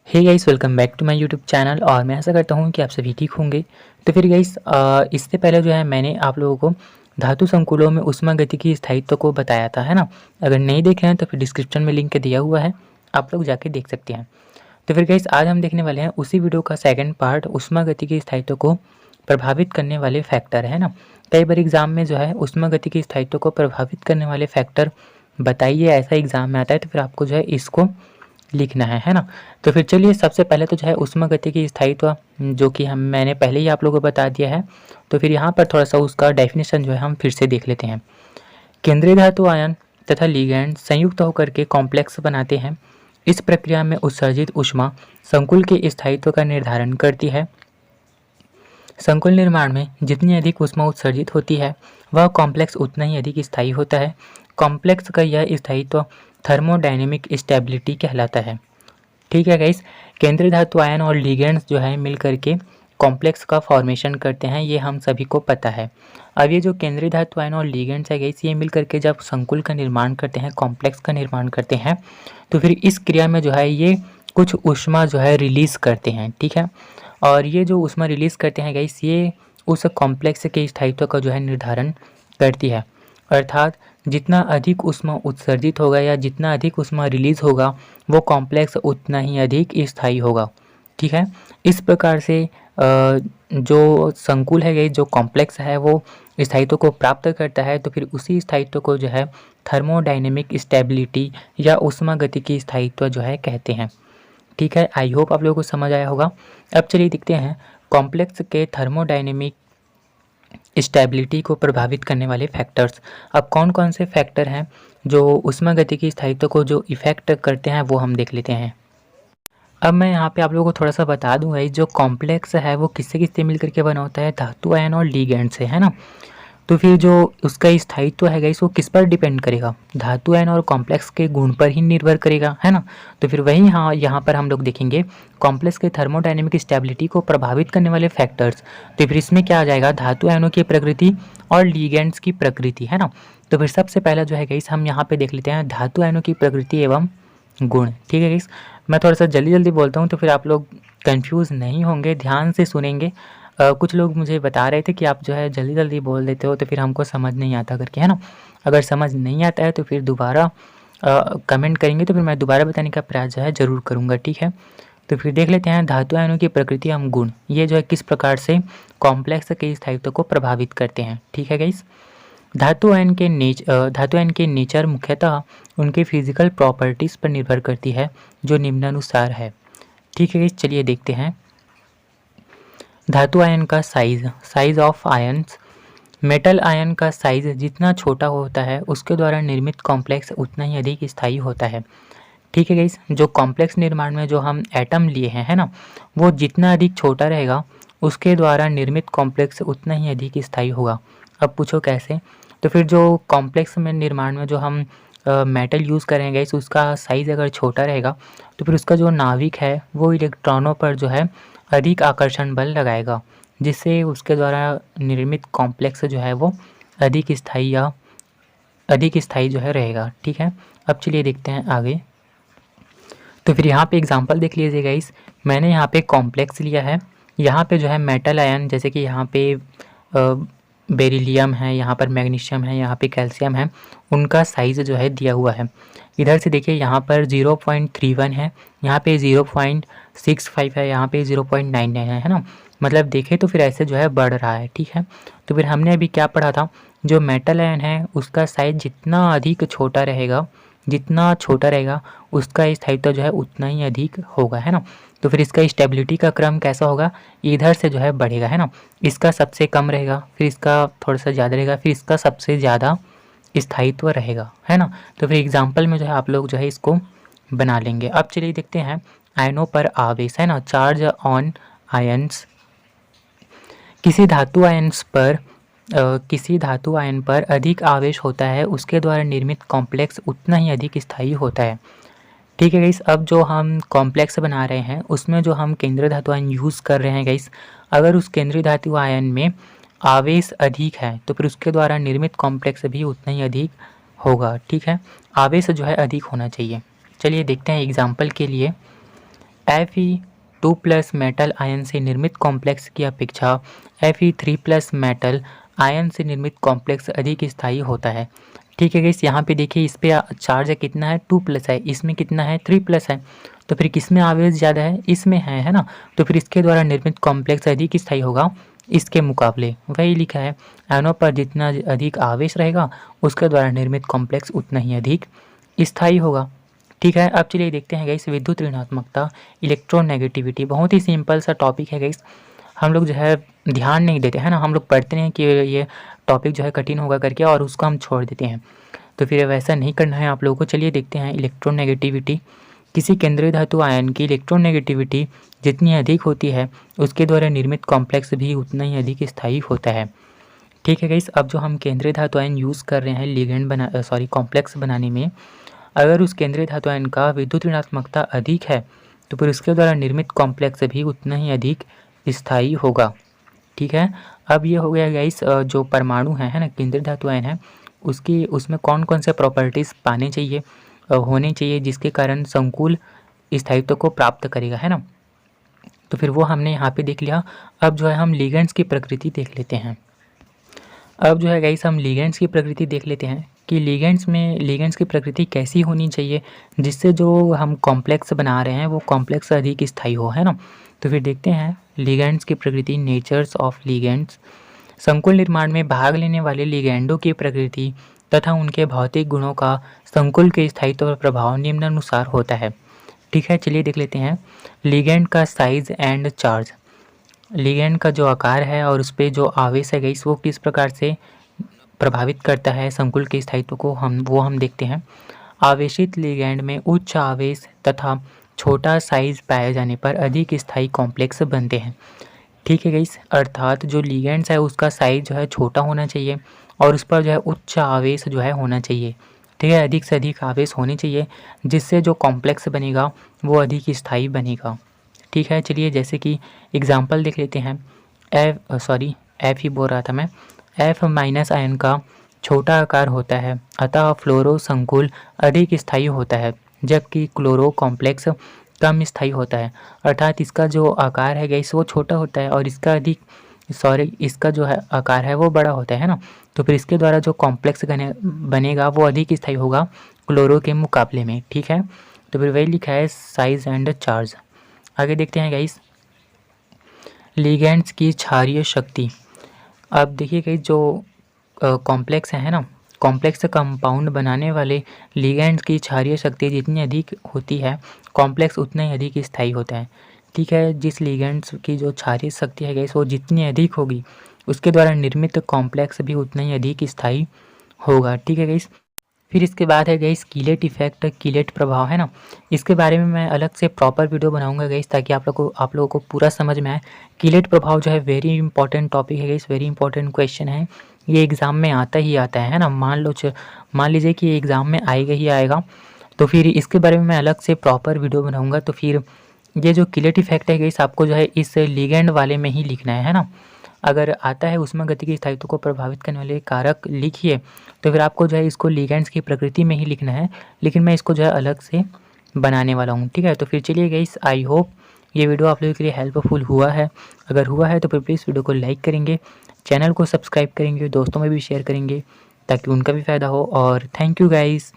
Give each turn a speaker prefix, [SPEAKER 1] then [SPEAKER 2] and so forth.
[SPEAKER 1] Hey guys, welcome back to my YouTube channel. और मैं ऐसा करता हूँ कि आप सभी ठीक होंगे। तो फिर गाइस, इससे पहले जो है मैंने आप लोगों को धातु संकुलों में ऊष्मागतिकी स्थायित्व को बताया था, है ना। अगर नहीं देखे हैं तो फिर डिस्क्रिप्शन में लिंक दिया हुआ है, आप लोग जाके देख सकते हैं। तो फिर गाइस, आज हम देखने वाले हैं उसी वीडियो का सेकंड पार्ट, ऊष्मागतिकी स्थायित्व को प्रभावित करने वाले फैक्टर, है ना। कई बार एग्जाम में जो है ऊष्मागतिकी स्थायित्व को प्रभावित करने वाले फैक्टर बताइए, ऐसा एग्जाम में आता है। तो फिर आपको जो है इसको लिखना है ना। तो फिर चलिए, सबसे पहले तो जो है ऊष्मागतिकी स्थायित्व, जो कि मैंने पहले ही आप लोगों को बता दिया है। तो फिर यहाँ पर थोड़ा सा उसका डेफिनेशन जो है हम फिर से देख लेते हैं। केंद्रीय धातु आयन तथा लिगैंड संयुक्त होकर के कॉम्प्लेक्स बनाते हैं। इस प्रक्रिया में उत्सर्जित ऊष्मा संकुल के स्थायित्व का निर्धारण करती है। संकुल निर्माण में जितनी अधिक ऊष्मा उत्सर्जित होती है, वह कॉम्प्लेक्स उतना ही अधिक स्थायी होता है। कॉम्प्लेक्स का यह स्थायित्व थर्मोडायनेमिक स्टेबिलिटी कहलाता है। ठीक है गाइस, केंद्रीय धातु आयन और लिगेंड्स जो है मिल करके कॉम्प्लेक्स का फॉर्मेशन करते हैं, ये हम सभी को पता है। अब ये जो केंद्रीय धातु आयन और लिगेंड्स है गाइस, ये मिल करके जब संकुल का निर्माण करते हैं, कॉम्प्लेक्स का निर्माण करते हैं, तो फिर इस क्रिया में जो है ये कुछ ऊष्मा जो है रिलीज करते हैं। ठीक है, और ये जो ऊष्मा रिलीज करते हैं गाइस, ये उस कॉम्प्लेक्स के स्थायित्व का जो है निर्धारण करती है। अर्थात जितना अधिक ऊष्मा उत्सर्जित होगा या जितना अधिक ऊष्मा रिलीज होगा, वो कॉम्प्लेक्स उतना ही अधिक स्थायी होगा। ठीक है, इस प्रकार से जो संकुल है, जो कॉम्प्लेक्स है, वो स्थायित्व को प्राप्त करता है। तो फिर उसी स्थायित्व को जो है थर्मोडायनेमिक स्टेबिलिटी या ऊष्मागतिकी स्थायित्व जो है कहते हैं। ठीक है, आई होप आप लोगों को समझ आया होगा। अब चलिए देखते हैं कॉम्प्लेक्स के थर्मोडायनेमिक स्टेबिलिटी को प्रभावित करने वाले फैक्टर्स। अब कौन कौन से फैक्टर हैं जो ऊष्मागतिकी स्थायित्व को जो इफ़ेक्ट करते हैं, वो हम देख लेते हैं। अब मैं यहाँ पे आप लोगों को थोड़ा सा बता दूंगा, जो कॉम्प्लेक्स है वो किससे किससे मिल करके बना होता है, धातु आयन और लिगैंड से, है ना। तो फिर जो उसका स्थायित्व है गाइस, वो किस पर डिपेंड करेगा, धातु आयन और कॉम्प्लेक्स के गुण पर ही निर्भर करेगा, है ना। तो फिर वही यहाँ पर हम लोग देखेंगे कॉम्प्लेक्स के थर्मोडायनेमिक स्टेबिलिटी को प्रभावित करने वाले फैक्टर्स। तो फिर इसमें क्या आ जाएगा, धातु आयनों की प्रकृति और लिगैंड्स की प्रकृति, है ना। तो फिर सबसे पहला जो है गाइस, हम यहाँ पे देख लेते हैं धातु आयनों की प्रकृति एवं गुण। ठीक है गाइस, मैं थोड़ा सा जल्दी जल्दी बोलता हूँ तो फिर आप लोग कंफ्यूज नहीं होंगे, ध्यान से सुनेंगे। कुछ लोग मुझे बता रहे थे कि आप जो है जल्दी जल्दी बोल देते हो तो फिर हमको समझ नहीं आता करके, है ना। अगर समझ नहीं आता है तो फिर दोबारा कमेंट करेंगे, तो फिर मैं दोबारा बताने का प्रयास जो है ज़रूर करूँगा। ठीक है, तो फिर देख लेते हैं धातु आयनों की प्रकृति एवं गुण, ये जो है किस प्रकार से कॉम्प्लेक्स के स्थायित्व को प्रभावित करते हैं। ठीक है गाइस, धातु आयन के नेचर मुख्यतः उनके फिजिकल प्रॉपर्टीज़ पर निर्भर करती है, जो निम्नानुसार है। ठीक है गाइस, चलिए देखते हैं। धातु आयन का size of ions. Metal ion का साइज जितना छोटा होता है, उसके द्वारा निर्मित कॉम्प्लेक्स उतना ही अधिक स्थायी होता है। ठीक है गाइस, जो कॉम्प्लेक्स निर्माण में जो हम एटम लिए हैं, है ना, वो जितना अधिक छोटा रहेगा, उसके द्वारा निर्मित कॉम्प्लेक्स उतना ही अधिक स्थायी होगा। अब पूछो कैसे। तो फिर जो कॉम्प्लेक्स में निर्माण में जो हम मेटल यूज़ करेंगे गाइस, उसका साइज़ अगर छोटा रहेगा, तो फिर उसका जो नाभिक है वो इलेक्ट्रॉनों पर जो है अधिक आकर्षण बल लगाएगा, जिससे उसके द्वारा निर्मित कॉम्प्लेक्स जो है वो अधिक स्थायी जो है रहेगा। ठीक है, अब चलिए देखते हैं आगे। तो फिर यहाँ पे एग्जांपल देख लीजिए गाइस, मैंने यहाँ पे कॉम्प्लेक्स लिया है। यहाँ पे जो है मेटल आयन, जैसे कि यहाँ पे बेरिलियम है, यहाँ पर मैग्नीशियम है, यहाँ पे कैल्शियम है, उनका साइज़ जो है दिया हुआ है। इधर से देखिए, यहाँ पर 0.31 है, यहाँ पे 0.65 है, यहाँ पे 0.99 है ना। मतलब देखें तो फिर ऐसे जो है बढ़ रहा है। ठीक है, तो फिर हमने अभी क्या पढ़ा था, जो मेटल आयन है उसका साइज जितना अधिक छोटा रहेगा, जितना छोटा रहेगा उसका स्थायित्व जो है उतना ही अधिक होगा, है ना। तो फिर इसका स्टेबिलिटी का क्रम कैसा होगा, इधर से जो है बढ़ेगा, है ना। इसका सबसे कम रहेगा, फिर इसका थोड़ा सा ज़्यादा रहेगा, फिर इसका सबसे ज़्यादा स्थायित्व रहेगा, है ना। तो फिर एग्जाम्पल में जो है आप लोग जो है इसको बना लेंगे। अब चलिए देखते हैं आयनों पर आवेश, है ना, चार्ज ऑन आयन्स। किसी धातु आयन पर अधिक आवेश होता है, उसके द्वारा निर्मित कॉम्प्लेक्स उतना ही अधिक स्थायी होता है। ठीक है गाइस, अब जो हम कॉम्प्लेक्स बना रहे हैं उसमें जो हम केंद्रीय धातु आयन यूज़ कर रहे हैं गाइस, अगर उस केंद्रीय धातु आयन में आवेश अधिक है तो फिर उसके द्वारा निर्मित कॉम्प्लेक्स भी उतना ही अधिक होगा। ठीक है, आवेश जो है अधिक होना चाहिए। चलिए देखते हैं एग्जाम्पल के लिए। Fe2+ मेटल आयन से निर्मित कॉम्प्लेक्स की अपेक्षा Fe3+ मेटल आयन से निर्मित कॉम्प्लेक्स अधिक स्थायी होता है। ठीक है गाइस, यहाँ पे देखिए इस पे चार्ज कितना है 2+ है, इसमें कितना है 3+ है, तो फिर किस में आवेश ज़्यादा है, इसमें है ना। तो फिर इसके द्वारा निर्मित कॉम्प्लेक्स अधिक स्थायी होगा इसके मुकाबले। वही लिखा है, आयनों पर जितना अधिक आवेश रहेगा उसके द्वारा निर्मित कॉम्प्लेक्स उतना ही अधिक स्थायी होगा। ठीक है, अब चलिए देखते हैं गाइस विद्युत ऋणात्मकता, इलेक्ट्रोनेगेटिविटी। बहुत ही सिंपल सा टॉपिक है गाइस, हम लोग जो है ध्यान नहीं देते हैं ना, हम लोग पढ़ते हैं कि ये टॉपिक जो है कठिन होगा करके और उसको हम छोड़ देते हैं, तो फिर वैसा नहीं करना है आप लोगों को। चलिए देखते हैं इलेक्ट्रोनेगेटिविटी। किसी केंद्रीय धातु आयन की इलेक्ट्रोनेगेटिविटी जितनी अधिक होती है उसके द्वारा निर्मित कॉम्प्लेक्स भी उतना ही अधिक स्थायी होता है। ठीक है गाइस, अब जो हम केंद्रीय धातु आयन यूज़ कर रहे हैं लिगेंड कॉम्प्लेक्स बनाने में, अगर उस केंद्रीय धातु आयन का विद्युत ऋणात्मकता अधिक है तो फिर उसके द्वारा निर्मित कॉम्प्लेक्स भी उतना ही अधिक स्थायी होगा। ठीक है, अब ये हो गया गाइस जो परमाणु है ना, केंद्रीय धातु आयन है, उसमें कौन कौन से प्रॉपर्टीज़ पाने चाहिए होने चाहिए जिसके कारण संकुल स्थायित्व को प्राप्त करेगा, है ना। तो फिर वो हमने यहाँ पे देख लिया। अब जो है हम लिगेंड्स की प्रकृति देख लेते हैं। अब जो है गाइस हम लिगेंड्स की प्रकृति देख लेते हैं कि लिगेंड्स की प्रकृति कैसी होनी चाहिए जिससे जो हम कॉम्प्लेक्स बना रहे हैं वो कॉम्प्लेक्स अधिक स्थायी हो, है ना। तो फिर देखते हैं लिगेंड्स की प्रकृति, नेचर्स ऑफ लिगेंड्स। संकुल निर्माण में भाग लेने वाले लिगेंडों की प्रकृति तथा उनके भौतिक गुणों का संकुल के स्थायित्व पर प्रभाव निम्नानुसार होता है। ठीक है, चलिए देख लेते हैं लिगेंड का साइज एंड चार्ज। लिगेंड का जो आकार है और उस पर जो आवेश है गाइस वो किस प्रकार से प्रभावित करता है संकुल के स्थायित्व को, हम देखते हैं। आवेशित लिगेंड में उच्च आवेश तथा छोटा साइज पाए जाने पर अधिक स्थायी कॉम्प्लेक्स बनते हैं। ठीक है गाइस, अर्थात जो लिगेंड्स है उसका साइज जो है छोटा होना चाहिए और उस पर जो है उच्च आवेश जो है होना चाहिए। ठीक है, अधिक से अधिक आवेश होने चाहिए जिससे जो कॉम्प्लेक्स बनेगा वो अधिक स्थायी बनेगा। ठीक है, चलिए जैसे कि एग्जांपल देख लेते हैं। एफ ही बोल रहा था मैं। F- आयन का छोटा आकार होता है अतः फ्लोरो संकुल अधिक स्थायी होता है, जबकि क्लोरो कॉम्प्लेक्स कम स्थायी होता है। अर्थात इसका जो आकार है गाइस वो छोटा होता है और इसका जो है आकार है वो बड़ा होता है ना। तो फिर इसके द्वारा जो कॉम्प्लेक्स बनेगा वो अधिक स्थायी होगा क्लोरो के मुकाबले में। ठीक है, तो फिर वही लिखा है साइज एंड चार्ज। आगे देखते हैं गाइस लिगेंड्स की क्षारीय शक्ति। अब देखिए गाइस जो कॉम्प्लेक्स है ना, कॉम्प्लेक्स कंपाउंड बनाने वाले लिगेंड्स की क्षारीय शक्ति जितनी अधिक होती है कॉम्प्लेक्स उतना ही अधिक स्थायी होता है। ठीक है, जिस लिगेंड्स की जो क्षारीय शक्ति है गाइस वो जितनी अधिक होगी उसके द्वारा निर्मित कॉम्प्लेक्स भी उतना ही अधिक स्थायी होगा। ठीक है गाइस, फिर इसके बाद है गाइस कीलेट इफेक्ट, कीलेट प्रभाव, है ना। इसके बारे में मैं अलग से प्रॉपर वीडियो बनाऊंगा गाइस ताकि आप लोगों को पूरा समझ में आए। कीलेट प्रभाव जो है वेरी इंपॉर्टेंट टॉपिक है गाइस, वेरी इंपॉर्टेंट क्वेश्चन है, ये एग्ज़ाम में आता ही आता है ना। मान लीजिए कि एग्ज़ाम में आएगा ही आएगा, तो फिर इसके बारे में मैं अलग से प्रॉपर वीडियो बनाऊँगा। तो फिर ये जो कीलेट इफेक्ट है गाइस आपको जो है इस लिगेंड वाले में ही लिखना है ना। अगर आता है ऊष्मागतिकी स्थायित्व को प्रभावित करने वाले कारक लिखिए तो फिर आपको जो है इसको लिगेंड्स की प्रकृति में ही लिखना है, लेकिन मैं इसको जो है अलग से बनाने वाला हूँ। ठीक है, तो फिर चलिए गाइस आई होप ये वीडियो आप लोगों के लिए हेल्पफुल हुआ है। अगर हुआ है तो फिर प्लीज़ वीडियो को लाइक करेंगे, चैनल को सब्सक्राइब करेंगे, दोस्तों में भी शेयर करेंगे ताकि उनका भी फ़ायदा हो। और थैंक यू गाइस।